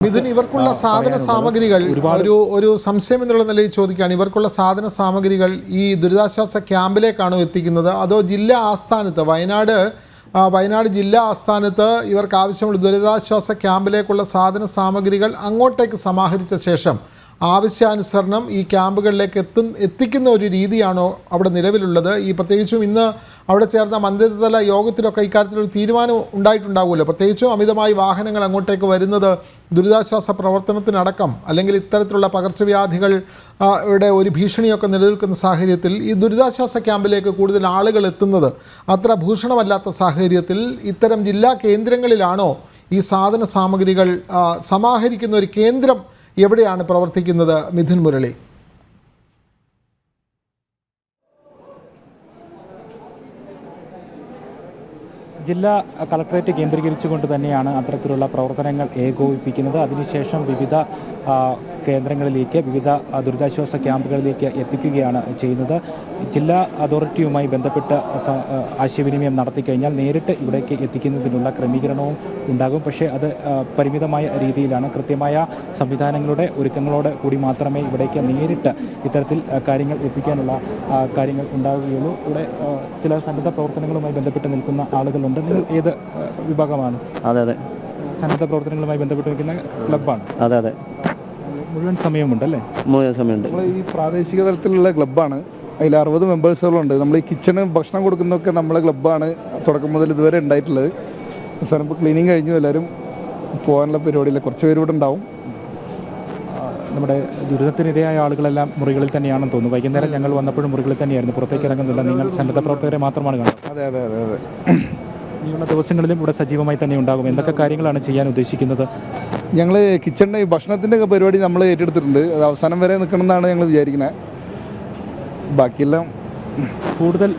മിഥുൻ, ഇവർക്കുള്ള സാധന സാമഗ്രികൾ ഒരു സംശയം എന്നുള്ള നിലയിൽ ചോദിക്കുകയാണ്. ഇവർക്കുള്ള സാധന സാമഗ്രികൾ ഈ ദുരിതാശ്വാസ ക്യാമ്പിലേക്കാണോ എത്തിക്കുന്നത്, അതോ ജില്ലാ ആസ്ഥാനത്ത് വയനാട് ജില്ലാ ആസ്ഥാനത്ത് ഇവർക്ക് ആവശ്യമുള്ള ദുരിതാശ്വാസ ക്യാമ്പിലേക്കുള്ള സാധന സാമഗ്രികൾ അങ്ങോട്ടേക്ക് സമാഹരിച്ച ശേഷം ആവശ്യാനുസരണം ഈ ക്യാമ്പുകളിലേക്ക് എത്തിക്കുന്ന ഒരു രീതിയാണോ അവിടെ നിലവിലുള്ളത്? ഈ പ്രത്യേകിച്ചും ഇന്ന് അവിടെ ചേർന്ന മന്ത്രിതല യോഗത്തിലൊക്കെ ഇക്കാര്യത്തിലൊരു തീരുമാനം ഉണ്ടായിട്ടുണ്ടാകുമല്ലോ. പ്രത്യേകിച്ചും അമിതമായി വാഹനങ്ങൾ അങ്ങോട്ടേക്ക് വരുന്നത് ദുരിതാശ്വാസ പ്രവർത്തനത്തിനടക്കം അല്ലെങ്കിൽ ഇത്തരത്തിലുള്ള പകർച്ചവ്യാധികൾ ഒരു ഭീഷണിയൊക്കെ നിലനിൽക്കുന്ന സാഹചര്യത്തിൽ ഈ ദുരിതാശ്വാസ ക്യാമ്പിലേക്ക് കൂടുതൽ ആളുകൾ എത്തുന്നത് അത്ര ഭൂഷണമല്ലാത്ത സാഹചര്യത്തിൽ ഇത്തരം ജില്ലാ കേന്ദ്രങ്ങളിലാണോ ഈ സാധന സാമഗ്രികൾ സമാഹരിക്കുന്ന ഒരു കേന്ദ്രം എവിടെയാണ് പ്രവർത്തിക്കുന്നത്? മിഥുൻ മുരളി. ജില്ലാ കളക്ടറേറ്റ് കേന്ദ്രീകരിച്ചുകൊണ്ട് തന്നെയാണ് അത്തരത്തിലുള്ള പ്രവർത്തനങ്ങൾ ഏകോപിപ്പിക്കുന്നത്. അതിനുശേഷം വിവിധ കേന്ദ്രങ്ങളിലേക്ക്, വിവിധ ദുരിതാശ്വാസ ക്യാമ്പുകളിലേക്ക് എത്തിക്കുകയാണ് ചെയ്യുന്നത്. ജില്ലാ അതോറിറ്റിയുമായി ബന്ധപ്പെട്ട് ആശയവിനിമയം നടത്തിക്കഴിഞ്ഞാൽ നേരിട്ട് ഇവിടേക്ക് എത്തിക്കുന്നതിനുള്ള ക്രമീകരണവും ഉണ്ടാകും. പക്ഷേ അത് പരിമിതമായ രീതിയിലാണ്. കൃത്യമായ സംവിധാനങ്ങളുടെ ഒരുക്കങ്ങളോടെ കൂടി മാത്രമേ ഇവിടേക്ക് നേരിട്ട് ഇത്തരത്തിൽ കാര്യങ്ങൾ എത്തിക്കാനുള്ള കാര്യങ്ങൾ ഉണ്ടാവുകയുള്ളൂ. ഇവിടെ ചില സന്നദ്ധ പ്രവർത്തനങ്ങളുമായി ബന്ധപ്പെട്ട് നിൽക്കുന്ന ആളുകളുണ്ട്. നിങ്ങൾ ഏത് വിഭാഗമാണ്? അതെ, സന്നദ്ധ പ്രവർത്തനങ്ങളുമായി ബന്ധപ്പെട്ട് നിൽക്കുന്ന ക്ലബ്ബാണ്. അതെ, മുഴുവൻ സമയമുണ്ടല്ലേ? മുഴുവൻ സമയമുണ്ട്. നമ്മൾ ഈ പ്രാദേശിക തലത്തിലുള്ള ക്ലബ്ബാണ്. അതിൽ 60 മെമ്പേഴ്സുകളുണ്ട്. നമ്മൾ ഈ കിച്ചണ് ഭക്ഷണം കൊടുക്കുന്നതൊക്കെ നമ്മളെ ക്ലബ്ബാണ് തുടക്കം മുതൽ ഇതുവരെ ഉണ്ടായിട്ടുള്ളത്. അവസാനം ഇപ്പോൾ ക്ലീനിങ് കഴിഞ്ഞു, എല്ലാവരും പോകാനുള്ള പരിപാടിയില്ല. കുറച്ച് പേര് ഇവിടെ ഉണ്ടാവും. നമ്മുടെ ദുരിതത്തിനിരയായ ആളുകളെല്ലാം മുറികളിൽ തന്നെയാണെന്ന് തോന്നുന്നു. വൈകുന്നേരം ഞങ്ങൾ വന്നപ്പോഴും മുറികളിൽ തന്നെയായിരുന്നു, പുറത്തേക്ക് ഇറങ്ങുന്നില്ല. നിങ്ങൾ സന്നദ്ധ പ്രവർത്തകരെ മാത്രമാണ് കാണുന്നത്? അതെ. ഇനിയുള്ള ദിവസങ്ങളിലും ഇവിടെ സജീവമായി തന്നെ ഉണ്ടാകും. എന്തൊക്കെ കാര്യങ്ങളാണ് ചെയ്യാൻ ഉദ്ദേശിക്കുന്നത്? ഞങ്ങൾ കിച്ചണിൻ്റെ ഭക്ഷണത്തിൻ്റെ ഒക്കെ പരിപാടി നമ്മൾ ഏറ്റെടുത്തിട്ടുണ്ട്. അത് അവസാനം വരെ നിൽക്കണമെന്നാണ് ഞങ്ങൾ വിചാരിക്കുന്നത്. ബാക്കിയെല്ലാം കൂടുതൽ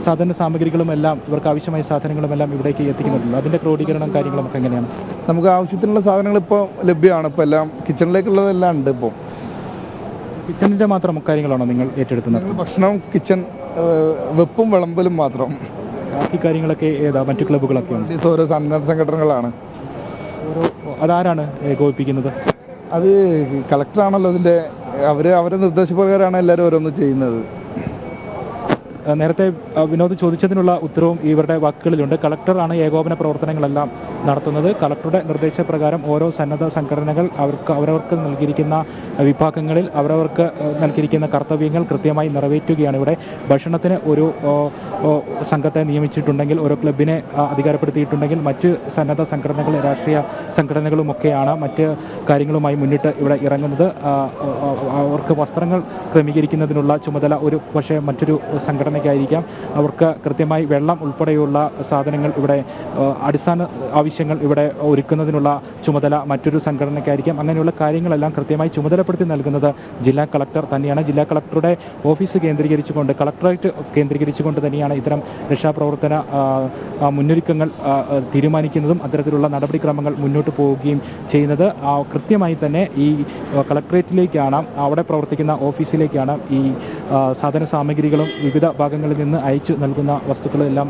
സാധന സാമഗ്രികളും എല്ലാം, ഇവർക്ക് ആവശ്യമായ സാധനങ്ങളും എല്ലാം ഇവിടേക്ക് എത്തിക്കുന്നുണ്ടല്ലോ. അതിൻ്റെ ക്രോഡീകരണം കാര്യങ്ങളൊക്കെ എങ്ങനെയാണ്? നമുക്ക് ആവശ്യത്തിനുള്ള സാധനങ്ങൾ ഇപ്പോൾ ലഭ്യമാണ്. ഇപ്പോൾ എല്ലാം കിച്ചണിലേക്കുള്ളതെല്ലാം ഉണ്ട്. ഇപ്പോൾ കിച്ചണിൻ്റെ മാത്രം കാര്യങ്ങളാണോ നിങ്ങൾ ഏറ്റെടുക്കുന്നത്? ഭക്ഷണം, കിച്ചൺ, വെപ്പും വിളമ്പലും മാത്രം. ബാക്കി കാര്യങ്ങളൊക്കെ ഏതാ? മറ്റു ക്ലബ്ബുകളൊക്കെ ഉണ്ട്. ഓരോ സന്നദ്ധ സംഘടനകളാണ്. അതാരാണ് ഏകോപിപ്പിക്കുന്നത്? അത് കളക്ടറാണല്ലോ അതിൻ്റെ. അവരുടെ നിർദ്ദേശപ്രകാരമാണ് എല്ലാവരും ഓരോന്ന് ചെയ്യുന്നത്. നേരത്തെ വിനോദ് ചോദിച്ചതിനുള്ള ഉത്തരവും ഇവരുടെ വാക്കുകളിലുണ്ട്. കളക്ടറാണ് ഏകോപന പ്രവർത്തനങ്ങളെല്ലാം നടത്തുന്നത്. കളക്ടറുടെ നിർദ്ദേശപ്രകാരം ഓരോ സന്നദ്ധ സംഘടനകൾ അവരവർക്ക് നൽകിയിരിക്കുന്ന വിഭാഗങ്ങളിൽ അവരവർക്ക് നൽകിയിരിക്കുന്ന കർത്തവ്യങ്ങൾ കൃത്യമായി നിറവേറ്റുകയാണ്. ഇവിടെ ഭക്ഷണത്തിന് ഒരു സംഘത്തെ നിയമിച്ചിട്ടുണ്ടെങ്കിൽ, ഓരോ ക്ലബിനെ അധികാരപ്പെടുത്തിയിട്ടുണ്ടെങ്കിൽ, മറ്റ് സന്നദ്ധ സംഘടനകൾ, രാഷ്ട്രീയ സംഘടനകളുമൊക്കെയാണ് മറ്റ് കാര്യങ്ങളുമായി മുന്നിട്ട് ഇവിടെ ഇറങ്ങുന്നത്. അവർക്ക് വസ്ത്രങ്ങൾ ക്രമീകരിക്കുന്നതിനുള്ള ചുമതല പക്ഷേ മറ്റൊരു സംഘടനയ്ക്കായിരിക്കാം. അവർക്ക് കൃത്യമായി വെള്ളം ഉൾപ്പെടെയുള്ള സാധനങ്ങൾ ഇവിടെ, അടിസ്ഥാന ആവശ്യങ്ങൾ ഇവിടെ ഒരുക്കുന്നതിനുള്ള ചുമതല മറ്റൊരു സംഘടനയ്ക്കായിരിക്കാം. അങ്ങനെയുള്ള കാര്യങ്ങളെല്ലാം കൃത്യമായി ചുമതലപ്പെടുത്തി നൽകുന്നത് ജില്ലാ കളക്ടർ തന്നെയാണ്. ജില്ലാ കളക്ടറുടെ ഓഫീസ് കേന്ദ്രീകരിച്ചുകൊണ്ട്, കളക്ടറേറ്റ് കേന്ദ്രീകരിച്ചുകൊണ്ട് തന്നെയാണ് ഇത്തരം രക്ഷാപ്രവർത്തന മുന്നൊരുക്കങ്ങൾ തീരുമാനിക്കുന്നതും അത്തരത്തിലുള്ള നടപടിക്രമങ്ങൾ മുന്നോട്ട് പോവുകയും ചെയ്യുന്നത്. കൃത്യമായി തന്നെ ഈ കളക്ടറേറ്റിലേക്കാണ്, അവിടെ പ്രവർത്തിക്കുന്ന ഓഫീസിലേക്കാണ് ഈ സാധന സാമഗ്രികളും വിവിധ ഭാഗങ്ങളിൽ നിന്ന് അയച്ചു നൽകുന്ന വസ്തുക്കളെല്ലാം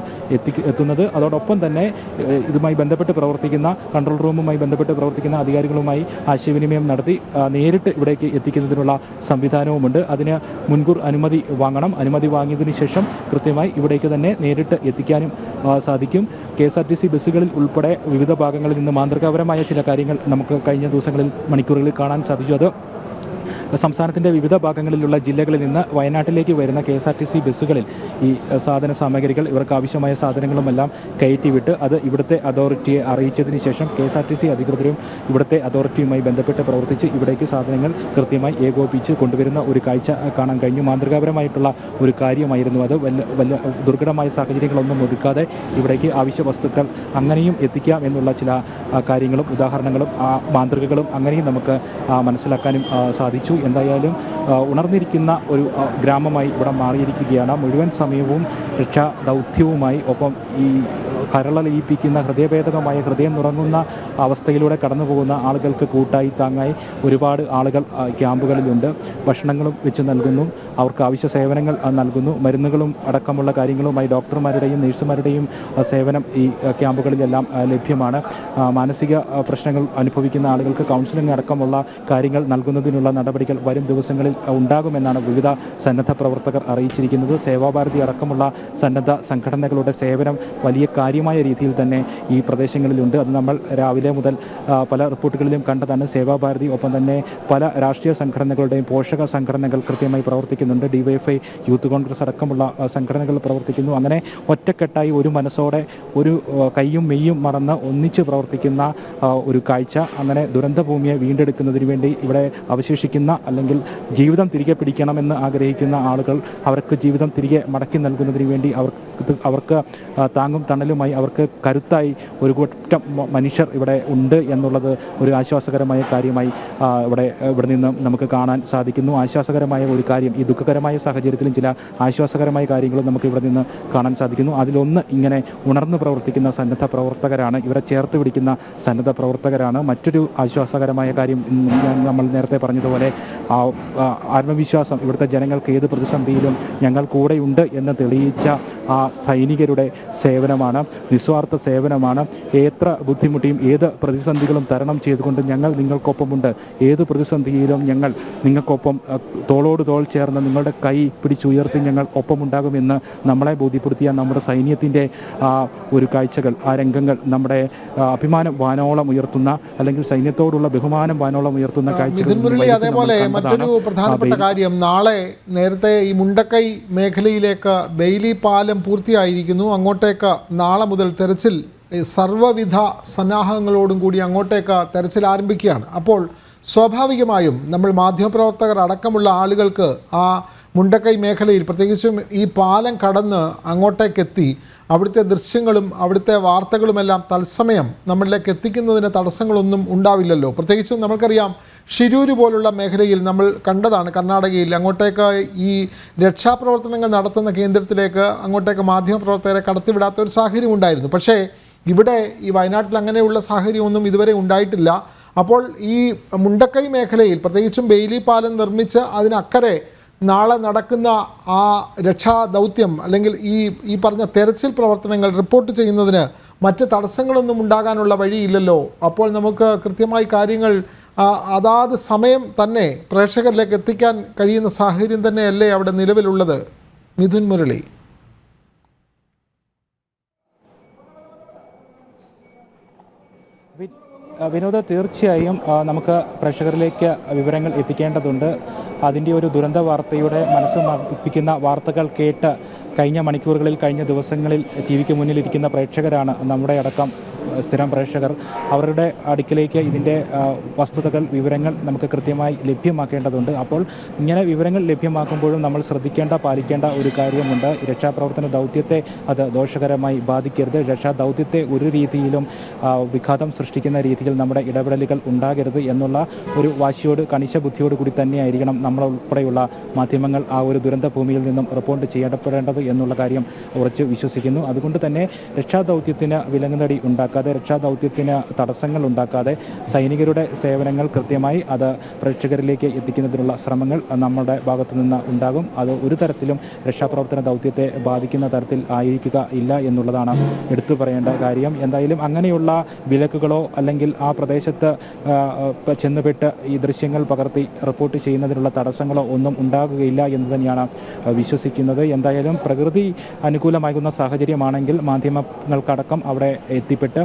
എത്തുന്നത്. അതോടൊപ്പം തന്നെ ഇതുമായി ബന്ധപ്പെട്ട് പ്രവർത്തിക്കുന്ന കൺട്രോൾ റൂമുമായി ബന്ധപ്പെട്ട് പ്രവർത്തിക്കുന്ന അധികാരികളുമായി ആശയവിനിമയം നടത്തി നേരിട്ട് ഇവിടേക്ക് എത്തിക്കുന്നതിനുള്ള സംവിധാനവുമുണ്ട്. അതിന് മുൻകൂർ അനുമതി വാങ്ങണം. അനുമതി വാങ്ങിയതിനു ശേഷം കൃത്യമായി ഇവിടേക്ക് തന്നെ നേരിട്ട് എത്തിക്കാനും സാധിക്കും. KSRTC ബസ്സുകളിൽ ഉൾപ്പെടെ വിവിധ ഭാഗങ്ങളിൽ നിന്ന് മാതൃകാപരമായ ചില കാര്യങ്ങൾ നമുക്ക് കഴിഞ്ഞ ദിവസങ്ങളിൽ, മണിക്കൂറുകളിൽ കാണാൻ സാധിച്ചു. അത് സംസ്ഥാനത്തിൻ്റെ വിവിധ ഭാഗങ്ങളിലുള്ള ജില്ലകളിൽ നിന്ന് വയനാട്ടിലേക്ക് വരുന്ന KSRTC ബസ്സുകളിൽ ഈ സാധന സാമഗ്രികൾ, ഇവർക്ക് ആവശ്യമായ സാധനങ്ങളുമെല്ലാം കയറ്റിവിട്ട് അത് ഇവിടുത്തെ അതോറിറ്റിയെ അറിയിച്ചതിന് ശേഷം KSRTC അധികൃതരും ഇവിടുത്തെ അതോറിറ്റിയുമായി ബന്ധപ്പെട്ട് പ്രവർത്തിച്ച് ഇവിടേക്ക് സാധനങ്ങൾ കൃത്യമായി ഏകോപിപ്പിച്ച് കൊണ്ടുവരുന്ന ഒരു കാഴ്ച കാണാൻ കഴിഞ്ഞു. മാതൃകാപരമായിട്ടുള്ള ഒരു കാര്യമായിരുന്നു അത്. വലിയ ദുർഘടമായ സാഹചര്യങ്ങളൊന്നും ഒതുക്കാതെ ഇവിടേക്ക് ആവശ്യ വസ്തുക്കൾ അങ്ങനെയും എത്തിക്കാം എന്നുള്ള ചില കാര്യങ്ങളും ഉദാഹരണങ്ങളും മാതൃകകളും അങ്ങനെയും നമുക്ക് മനസ്സിലാക്കാനും സാധിച്ചു. എന്തായാലും ഉണർന്നിരിക്കുന്ന ഒരു ഗ്രാമമായി ഇവിടെ മാറിയിരിക്കുകയാണ്. മുഴുവൻ സമയവും രക്ഷാ ദൗത്യവുമായി, ഒപ്പം ഈ ഹരളലിയിപ്പിക്കുന്ന ഹൃദയഭേദകമായ ഹൃദയം നുറങ്ങുന്ന അവസ്ഥയിലൂടെ കടന്നു പോകുന്ന ആളുകൾക്ക് കൂട്ടായി താങ്ങായി ഒരുപാട് ആളുകൾ ക്യാമ്പുകളിലുണ്ട്. ഭക്ഷണങ്ങളും വെച്ച് നൽകുന്നു, അവർക്ക് ആവശ്യ സേവനങ്ങൾ നൽകുന്നു. മരുന്നുകളും അടക്കമുള്ള കാര്യങ്ങളുമായി ഡോക്ടർമാരുടെയും നഴ്സുമാരുടെയും സേവനം ഈ ക്യാമ്പുകളിലെല്ലാം ലഭ്യമാണ്. മാനസിക പ്രശ്നങ്ങൾ അനുഭവിക്കുന്ന ആളുകൾക്ക് കൗൺസിലിംഗ് അടക്കമുള്ള കാര്യങ്ങൾ നൽകുന്നതിനുള്ള നടപടികൾ വരും ദിവസങ്ങളിൽ ഉണ്ടാകുമെന്നാണ് വിവിധ സന്നദ്ധ പ്രവർത്തകർ അറിയിച്ചിരിക്കുന്നത്. സേവാഭാരതി അടക്കമുള്ള സന്നദ്ധ സംഘടനകളുടെ സേവനം വലിയ കാര്യമായ രീതിയിൽ തന്നെ ഈ പ്രദേശങ്ങളിലുണ്ട്. അത് നമ്മൾ രാവിലെ മുതൽ പല റിപ്പോർട്ടുകളിലും കണ്ടതാണ്. സേവാഭാരതി ഒപ്പം തന്നെ പല രാഷ്ട്രീയ സംഘടനകളുടെയും പോഷക സംഘടനകൾ കൃത്യമായി പ്രവർത്തിക്കുന്നുണ്ട്. DYFI, യൂത്ത് കോൺഗ്രസ് അടക്കമുള്ള സംഘടനകൾ പ്രവർത്തിക്കുന്നു. അങ്ങനെ ഒറ്റക്കെട്ടായി ഒരു മനസ്സോടെ ഒരു കൈയും മെയ്യും മറന്ന് ഒന്നിച്ച് പ്രവർത്തിക്കുന്ന ഒരു കാഴ്ച. അങ്ങനെ ദുരന്തഭൂമിയെ വീണ്ടെടുക്കുന്നതിന് വേണ്ടി ഇവിടെ അവശേഷിക്കുന്ന അല്ലെങ്കിൽ ജീവിതം തിരികെ പിടിക്കണമെന്ന് ആഗ്രഹിക്കുന്ന ആളുകൾ അവർക്ക് ജീവിതം തിരികെ മടക്കി നൽകുന്നതിന് വേണ്ടി അവർക്ക് താങ്ങും തണലുമായി അവർക്ക് കരുത്തായി ഒരു കൂട്ടം മനുഷ്യർ ഇവിടെ ഉണ്ട് എന്നുള്ളത് ഒരു ആശ്വാസകരമായ കാര്യമായി ഇവിടെ നിന്ന് നമുക്ക് കാണാൻ സാധിക്കുന്നു. ആശ്വാസകരമായ ഒരു കാര്യം, ഈ ദുഃഖകരമായ സാഹചര്യത്തിലും ചില ആശ്വാസകരമായ കാര്യങ്ങളും നമുക്ക് ഇവിടെ നിന്ന് കാണാൻ സാധിക്കുന്നു. അതിലൊന്ന് ഇങ്ങനെ ഉണർന്നു പ്രവർത്തിക്കുന്ന സന്നദ്ധ പ്രവർത്തകരാണ്, ഇവരെ ചേർത്ത് പിടിക്കുന്ന സന്നദ്ധ പ്രവർത്തകരാണ്. മറ്റൊരു ആശ്വാസകരമായ കാര്യം നമ്മൾ നേരത്തെ പറഞ്ഞതുപോലെ ആത്മവിശ്വാസം, ഇവിടുത്തെ ജനങ്ങൾക്ക് ഏത് പ്രതിസന്ധിയിലും ഞങ്ങൾ കൂടെയുണ്ട് എന്ന് തെളിയിച്ച ആ സൈനികരുടെ സേവനമാണ്, നിസ്വാർത്ഥ സേവനമാണ്. എത്ര ബുദ്ധിമുട്ടിയും ഏത് പ്രതിസന്ധികളും തരണം ചെയ്തുകൊണ്ട് ഞങ്ങൾ നിങ്ങൾക്കൊപ്പമുണ്ട്, ഏത് പ്രതിസന്ധിയിലും ഞങ്ങൾ നിങ്ങൾക്കൊപ്പം തോളോട് തോൾ ചേർന്ന് നിങ്ങളുടെ കൈ പിടിച്ചുയർത്തി ഞങ്ങൾ ഒപ്പമുണ്ടാകുമെന്ന് നമ്മളെ ബോധ്യപ്പെടുത്തിയ നമ്മുടെ സൈന്യത്തിൻ്റെ ഒരു കാഴ്ചകൾ, ആ രംഗങ്ങൾ നമ്മുടെ അഭിമാനം വാനോളം ഉയർത്തുന്ന, അല്ലെങ്കിൽ സൈന്യത്തോടുള്ള ബഹുമാനം വാനോളം ഉയർത്തുന്ന കാഴ്ചകൾ. അതേപോലെ മറ്റൊരു പ്രധാനപ്പെട്ട കാര്യം, നാളെ നേരത്തെ ഈ മുണ്ടക്കൈ മേഖലയിലേക്ക് ബെയിലി പാലം പൂർത്തിയായിരിക്കുന്നു. അങ്ങോട്ടേക്ക് നാളെ മുതൽ തെരച്ചിൽ സർവ്വവിധ സന്നാഹങ്ങളോടും കൂടി അങ്ങോട്ടേക്ക് തെരച്ചിൽ ആരംഭിക്കുകയാണ്. അപ്പോൾ സ്വാഭാവികമായും നമ്മൾ മാധ്യമപ്രവർത്തകർ അടക്കമുള്ള ആളുകൾക്ക് ആ മുണ്ടക്കൈ മേഖലയിൽ പ്രത്യേകിച്ചും ഈ പാലം കടന്ന് അങ്ങോട്ടേക്കെത്തി അവിടുത്തെ ദൃശ്യങ്ങളും അവിടുത്തെ വാർത്തകളുമെല്ലാം തത്സമയം നമ്മളിലേക്ക് എത്തിക്കുന്നതിന് തടസ്സങ്ങളൊന്നും ഉണ്ടാവില്ലല്ലോ. പ്രത്യേകിച്ചും നമുക്കറിയാം ഷിരൂര് പോലുള്ള മേഖലയിൽ നമ്മൾ കണ്ടതാണ്, കർണാടകയിൽ അങ്ങോട്ടേക്ക് ഈ രക്ഷാപ്രവർത്തനങ്ങൾ നടത്തുന്ന കേന്ദ്രത്തിലേക്ക് അങ്ങോട്ടേക്ക് മാധ്യമപ്രവർത്തകരെ കടത്തിവിടാത്ത ഒരു സാഹചര്യം ഉണ്ടായിരുന്നു. പക്ഷേ ഇവിടെ ഈ വയനാട്ടിൽ അങ്ങനെയുള്ള സാഹചര്യമൊന്നും ഇതുവരെ ഉണ്ടായിട്ടില്ല. അപ്പോൾ ഈ മുണ്ടക്കൈ മേഖലയിൽ പ്രത്യേകിച്ചും ബെയിലി പാലം നിർമ്മിച്ച് അതിനക്കരെ നാളെ നടക്കുന്ന ആ രക്ഷാദൗത്യം അല്ലെങ്കിൽ ഈ പറഞ്ഞ തെരച്ചിൽ പ്രവർത്തനങ്ങൾ റിപ്പോർട്ട് ചെയ്യുന്നതിന് മറ്റ് തടസ്സങ്ങളൊന്നും ഉണ്ടാകാനുള്ള വഴിയില്ലല്ലോ. അപ്പോൾ നമുക്ക് കൃത്യമായി കാര്യങ്ങൾ അതാത് സമയം തന്നെ പ്രേക്ഷകരിലേക്ക് എത്തിക്കാൻ കഴിയുന്ന സാഹചര്യം തന്നെയല്ലേ അവിടെ നിലവിലുള്ളത്? മിഥുൻ മുരളി. വിനോദ, തീർച്ചയായും നമുക്ക് പ്രേക്ഷകരിലേക്ക് വിവരങ്ങൾ എത്തിക്കേണ്ടതുണ്ട്. അതിൻ്റെ ഒരു ദുരന്ത വാർത്തയുടെ മനസ്സ് മർപ്പിക്കുന്ന വാർത്തകൾ കേട്ട് കഴിഞ്ഞ മണിക്കൂറുകളിൽ, കഴിഞ്ഞ ദിവസങ്ങളിൽ TV-ക്ക് മുന്നിലിരിക്കുന്ന പ്രേക്ഷകരാണ് നമ്മുടെ അടക്കം സ്ഥിരം പ്രേക്ഷകർ. അവരുടെ അടുക്കിലേക്ക് ഇതിൻ്റെ വസ്തുതകൾ, വിവരങ്ങൾ നമുക്ക് കൃത്യമായി ലഭ്യമാക്കേണ്ടതുണ്ട്. അപ്പോൾ ഇങ്ങനെ വിവരങ്ങൾ ലഭ്യമാക്കുമ്പോഴും നമ്മൾ ശ്രദ്ധിക്കേണ്ട, പാലിക്കേണ്ട ഒരു കാര്യമുണ്ട്. രക്ഷാപ്രവർത്തന ദൗത്യത്തെ അത് ദോഷകരമായി ബാധിക്കരുത്. രക്ഷാദൗത്യത്തെ ഒരു രീതിയിലും വിഘാതം സൃഷ്ടിക്കുന്ന രീതിയിൽ നമ്മുടെ ഇടപെടലുകൾ ഉണ്ടാകരുത് എന്നുള്ള ഒരു വാശിയോട്, കണിശ ബുദ്ധിയോട് കൂടി തന്നെയായിരിക്കണം നമ്മളുൾപ്പെടെയുള്ള മാധ്യമങ്ങൾ ആ ഒരു ദുരന്ത ഭൂമിയിൽ നിന്നും റിപ്പോർട്ട് ചെയ്യപ്പെടേണ്ടത് എന്നുള്ള കാര്യം ഉറച്ചു വിശ്വസിക്കുന്നു. അതുകൊണ്ട് തന്നെ രക്ഷാദൗത്യത്തിന് വിലങ്ങുതടി ഉണ്ടാക്കാതെ, രക്ഷാദൗത്യത്തിന് തടസ്സങ്ങൾ ഉണ്ടാക്കാതെ സൈനികരുടെ സേവനങ്ങൾ കൃത്യമായി അത് പ്രേക്ഷകരിലേക്ക് എത്തിക്കുന്നതിനുള്ള ശ്രമങ്ങൾ നമ്മുടെ ഭാഗത്തു നിന്ന് ഉണ്ടാകും. അത് ഒരു തരത്തിലും രക്ഷാപ്രവർത്തന ദൗത്യത്തെ ബാധിക്കുന്ന തരത്തിൽ ആയിരിക്കുക ഇല്ല എന്നുള്ളതാണ് എടുത്തു പറയേണ്ട കാര്യം. എന്തായാലും അങ്ങനെയുള്ള വിലക്കുകളോ അല്ലെങ്കിൽ ആ പ്രദേശത്ത് ചെന്നുപെട്ട് ഈ ദൃശ്യങ്ങൾ പകർത്തി റിപ്പോർട്ട് ചെയ്യുന്നതിനുള്ള തടസ്സങ്ങളോ ഒന്നും ഉണ്ടാകുകയില്ല എന്ന് തന്നെയാണ് വിശ്വസിക്കുന്നത്. എന്തായാലും പ്രകൃതി അനുകൂലമാകുന്ന സാഹചര്യമാണെങ്കിൽ മാധ്യമങ്ങൾക്കടക്കം അവിടെ എത്തിപ്പെട്ട്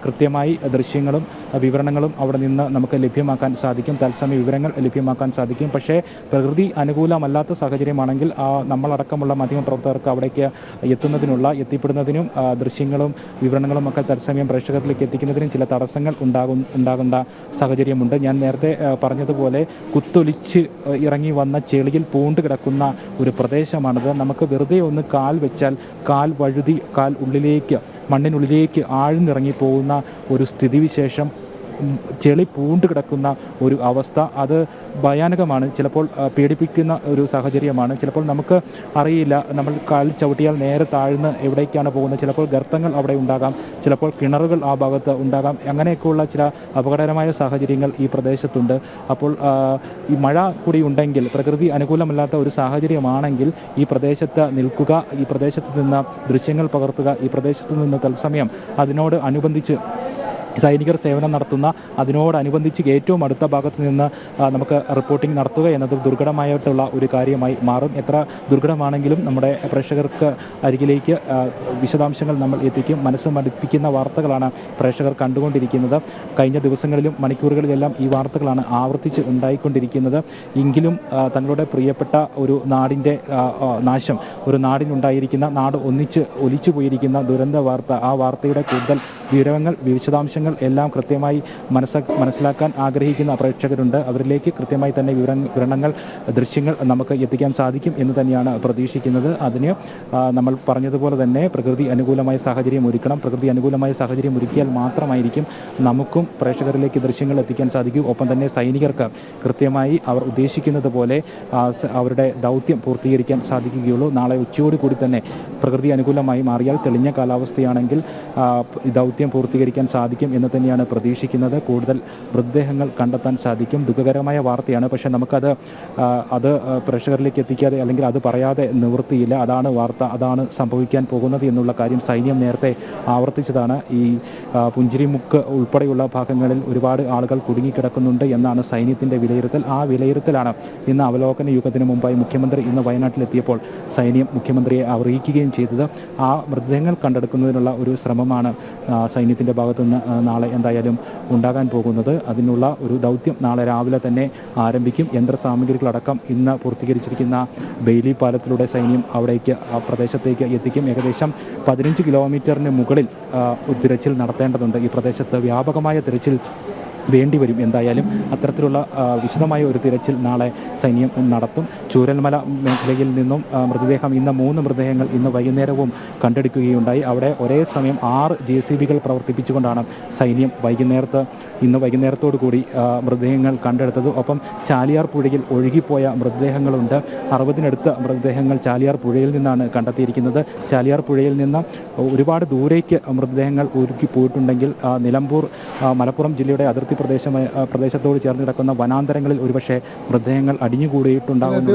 കൃത്യമായി ദൃശ്യങ്ങളും വിവരണങ്ങളും അവിടെ നിന്ന് നമുക്ക് ലഭ്യമാക്കാൻ സാധിക്കും, തത്സമയ വിവരങ്ങൾ ലഭ്യമാക്കാൻ സാധിക്കും. പക്ഷേ പ്രകൃതി അനുകൂലമല്ലാത്ത സാഹചര്യമാണെങ്കിൽ നമ്മളടക്കമുള്ള മാധ്യമപ്രവർത്തകർക്ക് അവിടേക്ക് എത്തിപ്പെടുന്നതിനും ദൃശ്യങ്ങളും വിവരണങ്ങളും ഒക്കെ തത്സമയം പ്രേക്ഷകരിലേക്ക് എത്തിക്കുന്നതിനും ചില തടസ്സങ്ങൾ ഉണ്ടാകേണ്ട സാഹചര്യമുണ്ട്. ഞാൻ നേരത്തെ പറഞ്ഞതുപോലെ കുത്തൊലിച്ച് ഇറങ്ങി വന്ന ചെളിയിൽ പൂണ്ട് കിടക്കുന്ന ഒരു പ്രദേശമാണിത്. നമുക്ക് വെറുതെ ഒന്ന് കാൽ വെച്ചാൽ കാൽ വഴുതി, കാൽ ഉള്ളിലേക്ക്, മണ്ണിനുള്ളിലേക്ക് ആഴ്ന്നിറങ്ങിപ്പോകുന്ന ഒരു സ്ഥിതിവിശേഷം ചെളി പൂണ്ട് കിടക്കുന്ന ഒരു അവസ്ഥ, അത് ഭയാനകമാണ്. ചിലപ്പോൾ പേടിപ്പിക്കുന്ന ഒരു സാഹചര്യമാണ്. ചിലപ്പോൾ നമുക്ക് അറിയില്ല, നമ്മൾ കാലിൽ ചവിട്ടിയാൽ നേരെ താഴ്ന്ന് എവിടേക്കാണ് പോകുന്നത്. ചിലപ്പോൾ ഗർത്തങ്ങൾ അവിടെ ഉണ്ടാകാം, ചിലപ്പോൾ കിണറുകൾ ആ ഭാഗത്ത് ഉണ്ടാകാം. അങ്ങനെയൊക്കെയുള്ള ചില അപകടകരമായ സാഹചര്യങ്ങൾ ഈ പ്രദേശത്തുണ്ട്. അപ്പോൾ ഈ മഴ കൂടി ഉണ്ടെങ്കിൽ, പ്രകൃതി അനുകൂലമല്ലാത്ത ഒരു സാഹചര്യമാണെങ്കിൽ ഈ പ്രദേശത്ത് നിൽക്കുക, ഈ പ്രദേശത്ത് നിന്ന് ദൃശ്യങ്ങൾ പകർത്തുക, ഈ പ്രദേശത്ത് നിന്ന് തത്സമയം അതിനോട് അനുബന്ധിച്ച് സൈനികർ സേവനം നടത്തുന്ന അതിനോടനുബന്ധിച്ച് ഏറ്റവും അടുത്ത ഭാഗത്ത് നിന്ന് നമുക്ക് റിപ്പോർട്ടിംഗ് നടത്തുക എന്നത് ദുർഘടമായിട്ടുള്ള ഒരു കാര്യമായി മാറും. എത്ര ദുർഘടമാണെങ്കിലും നമ്മുടെ പ്രേക്ഷകർക്ക് അരികിലേക്ക് വിശദാംശങ്ങൾ നമ്മൾ എത്തിക്കും. മനസ്സ് മടുപ്പിക്കുന്ന വാർത്തകളാണ് പ്രേക്ഷകർ കണ്ടുകൊണ്ടിരിക്കുന്നത്. കഴിഞ്ഞ ദിവസങ്ങളിലും മണിക്കൂറുകളിലെല്ലാം ഈ വാർത്തകളാണ് ആവർത്തിച്ച് ഉണ്ടായിക്കൊണ്ടിരിക്കുന്നത്. എങ്കിലും തങ്ങളുടെ പ്രിയപ്പെട്ട ഒരു നാടിൻ്റെ നാശം, ഒരു നാടിനുണ്ടായിരിക്കുന്ന, നാട് ഒന്നിച്ച് ഒലിച്ചു പോയിരിക്കുന്ന ദുരന്ത വാർത്ത, ആ വാർത്തയുടെ കൂടുതൽ വിവരങ്ങൾ, വിശദാംശങ്ങൾ എല്ലാം കൃത്യമായി മനസ്സിലാക്കാൻ ആഗ്രഹിക്കുന്ന പ്രേക്ഷകരുണ്ട്. അവരിലേക്ക് കൃത്യമായി തന്നെ വിവരണങ്ങൾ, ദൃശ്യങ്ങൾ നമുക്ക് എത്തിക്കാൻ സാധിക്കും എന്ന് തന്നെയാണ് പ്രതീക്ഷിക്കുന്നത്. അതിന് നമ്മൾ പറഞ്ഞതുപോലെ തന്നെ പ്രകൃതി അനുകൂലമായ സാഹചര്യം ഒരുക്കണം. പ്രകൃതി അനുകൂലമായ സാഹചര്യം ഒരുക്കിയാൽ മാത്രമായിരിക്കും നമുക്കും പ്രേക്ഷകരിലേക്ക് ദൃശ്യങ്ങൾ എത്തിക്കാൻ സാധിക്കും. ഒപ്പം തന്നെ സൈനികർക്ക് കൃത്യമായി അവർ ഉദ്ദേശിക്കുന്നത് പോലെ അവരുടെ ദൗത്യം പൂർത്തീകരിക്കാൻ സാധിക്കുകയുള്ളൂ. നാളെ ഉച്ചയോടുകൂടി തന്നെ പ്രകൃതി അനുകൂലമായി മാറിയാൽ, തെളിഞ്ഞ കാലാവസ്ഥയാണെങ്കിൽ ദൗത്യം പൂർത്തീകരിക്കാൻ സാധിക്കും എന്ന് തന്നെയാണ് പ്രതീക്ഷിക്കുന്നത്. കൂടുതൽ മൃതദേഹങ്ങൾ കണ്ടെത്താൻ സാധിക്കും. ദുഃഖകരമായ വാർത്തയാണ്, പക്ഷേ നമുക്കത് പ്രേക്ഷകരിലേക്ക് എത്തിക്കാതെ, അല്ലെങ്കിൽ അത് പറയാതെ നിവൃത്തിയില്ല. അതാണ് വാർത്ത, അതാണ് സംഭവിക്കാൻ പോകുന്നത് എന്നുള്ള കാര്യം സൈന്യം നേരത്തെ ആവർത്തിച്ചതാണ്. ഈ പുഞ്ചിരിമുക്ക് ഉൾപ്പെടെയുള്ള ഭാഗങ്ങളിൽ ഒരുപാട് ആളുകൾ കുടുങ്ങിക്കിടക്കുന്നുണ്ട് എന്നാണ് സൈന്യത്തിൻ്റെ വിലയിരുത്തൽ. ആ വിലയിരുത്തലാണ് ഇന്ന് അവലോകന യുഗത്തിന് മുമ്പായി മുഖ്യമന്ത്രി ഇന്ന് വയനാട്ടിലെത്തിയപ്പോൾ സൈന്യം മുഖ്യമന്ത്രിയെ അറിയിക്കുകയും ചെയ്തത്. ആ മൃതദേഹങ്ങൾ കണ്ടെടുക്കുന്നതിനുള്ള ഒരു ശ്രമമാണ് സൈന്യത്തിൻ്റെ ഭാഗത്തുനിന്ന് നാളെ എന്തായാലും ഉണ്ടാകാൻ പോകുന്നത്. അതിനുള്ള ഒരു ദൗത്യം നാളെ രാവിലെ തന്നെ ആരംഭിക്കും. യന്ത്രസാമഗ്രികളടക്കം ഇന്ന് പൂർത്തീകരിച്ചിരിക്കുന്ന ബെയിലി പാലത്തിലൂടെ സൈന്യം അവിടേക്ക്, ആ പ്രദേശത്തേക്ക് എത്തിക്കും. ഏകദേശം 15 കിലോമീറ്ററിന് മുകളിൽ ഒരു തിരച്ചിൽ നടത്തേണ്ടതുണ്ട്. ഈ പ്രദേശത്ത് വ്യാപകമായ തിരച്ചിൽ വേണ്ടിവരും. എന്തായാലും അത്തരത്തിലുള്ള വിശദമായ ഒരു തിരച്ചിൽ നാളെ സൈന്യം നടത്തും. ചൂരൽമല മേഖലയിൽ നിന്നും മൃതദേഹം, ഇന്ന് 3 മൃതദേഹങ്ങൾ ഇന്ന് വൈകുന്നേരവും കണ്ടെടുക്കുകയുണ്ടായി. അവിടെ ഒരേ സമയം 6 JCBകൾ പ്രവർത്തിപ്പിച്ചുകൊണ്ടാണ് സൈന്യം ഇന്ന് വൈകുന്നേരത്തോടു കൂടി മൃതദേഹങ്ങൾ കണ്ടെടുത്തത്. ഒപ്പം ചാലിയാർ പുഴയിൽ ഒഴുകിപ്പോയ മൃതദേഹങ്ങളുണ്ട്. 60-നടുത്ത് മൃതദേഹങ്ങൾ ചാലിയാർ പുഴയിൽ നിന്നാണ് കണ്ടെത്തിയിരിക്കുന്നത്. ചാലിയാർ പുഴയിൽ നിന്ന് ഒരുപാട് ദൂരേക്ക് മൃതദേഹങ്ങൾ ഒഴുകി പോയിട്ടുണ്ടെങ്കിൽ നിലമ്പൂർ, മലപ്പുറം ജില്ലയുടെ അതിർത്തി പ്രദേശത്തോട് ചേർന്ന് കിടക്കുന്ന വനാന്തരങ്ങളിൽ ഒരുപക്ഷെ മൃതദേഹങ്ങൾ അടിഞ്ഞുകൂടിയിട്ടുണ്ടാകും.